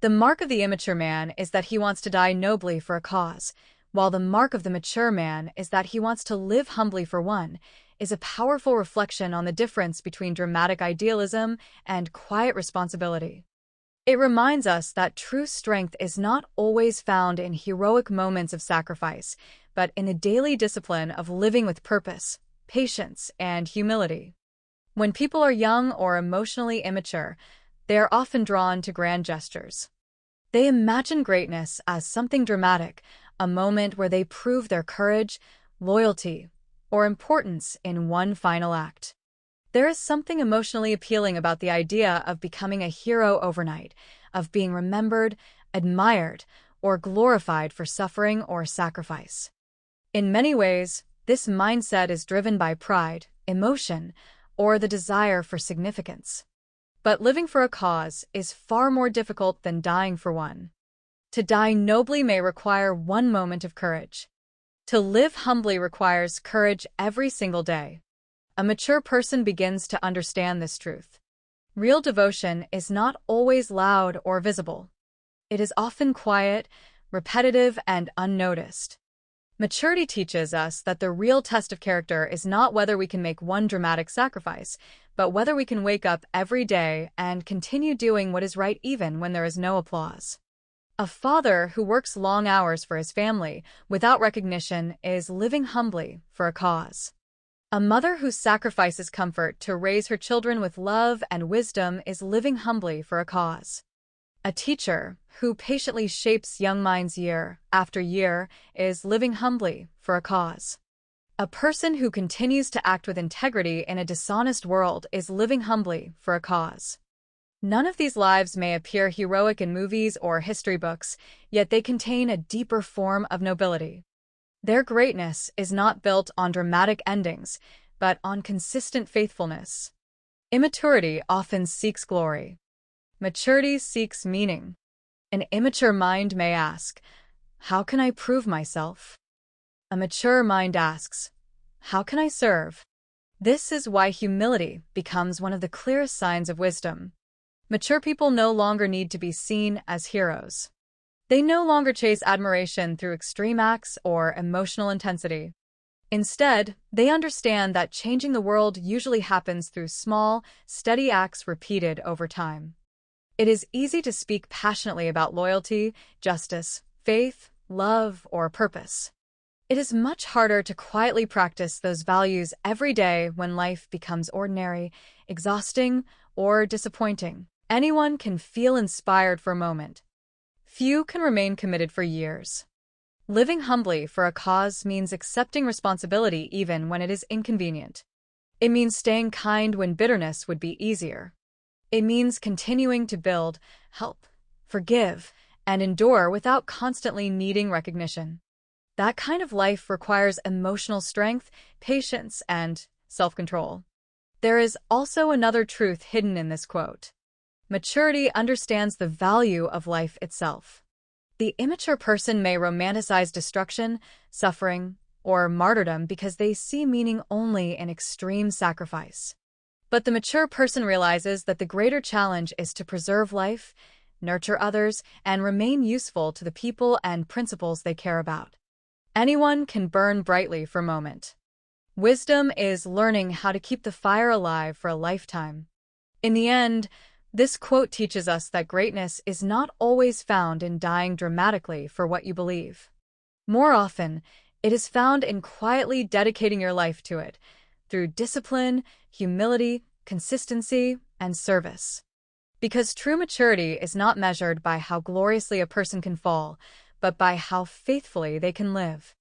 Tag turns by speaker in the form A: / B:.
A: The mark of the immature man is that he wants to die nobly for a cause, while the mark of the mature man is that he wants to live humbly for one, is a powerful reflection on the difference between dramatic idealism and quiet responsibility. It reminds us that true strength is not always found in heroic moments of sacrifice, but in the daily discipline of living with purpose, patience, and humility. When people are young or emotionally immature, they are often drawn to grand gestures. They imagine greatness as something dramatic, a moment where they prove their courage, loyalty, or importance in one final act. There is something emotionally appealing about the idea of becoming a hero overnight, of being remembered, admired, or glorified for suffering or sacrifice. In many ways, this mindset is driven by pride, emotion, or the desire for significance. But living for a cause is far more difficult than dying for one. To die nobly may require one moment of courage. To live humbly requires courage every single day. A mature person begins to understand this truth. Real devotion is not always loud or visible. It is often quiet, repetitive, and unnoticed. Maturity teaches us that the real test of character is not whether we can make one dramatic sacrifice, but whether we can wake up every day and continue doing what is right even when there is no applause. A father who works long hours for his family without recognition is living humbly for a cause. A mother who sacrifices comfort to raise her children with love and wisdom is living humbly for a cause. A teacher who patiently shapes young minds year after year is living humbly for a cause. A person who continues to act with integrity in a dishonest world is living humbly for a cause. None of these lives may appear heroic in movies or history books, yet they contain a deeper form of nobility. Their greatness is not built on dramatic endings, but on consistent faithfulness. Immaturity often seeks glory. Maturity seeks meaning. An immature mind may ask, "How can I prove myself?" A mature mind asks, "How can I serve?" This is why humility becomes one of the clearest signs of wisdom. Mature people no longer need to be seen as heroes. They no longer chase admiration through extreme acts or emotional intensity. Instead, they understand that changing the world usually happens through small, steady acts repeated over time. It is easy to speak passionately about loyalty, justice, faith, love, or purpose. It is much harder to quietly practice those values every day when life becomes ordinary, exhausting, or disappointing. Anyone can feel inspired for a moment. Few can remain committed for years. Living humbly for a cause means accepting responsibility even when it is inconvenient. It means staying kind when bitterness would be easier. It means continuing to build, help, forgive, and endure without constantly needing recognition. That kind of life requires emotional strength, patience, and self-control. There is also another truth hidden in this quote. Maturity understands the value of life itself. The immature person may romanticize destruction, suffering, or martyrdom because they see meaning only in extreme sacrifice. But the mature person realizes that the greater challenge is to preserve life, nurture others, and remain useful to the people and principles they care about. Anyone can burn brightly for a moment. Wisdom is learning how to keep the fire alive for a lifetime. In the end, this quote teaches us that greatness is not always found in dying dramatically for what you believe. More often, it is found in quietly dedicating your life to it, through discipline, humility, consistency, and service. Because true maturity is not measured by how gloriously a person can fall, but by how faithfully they can live.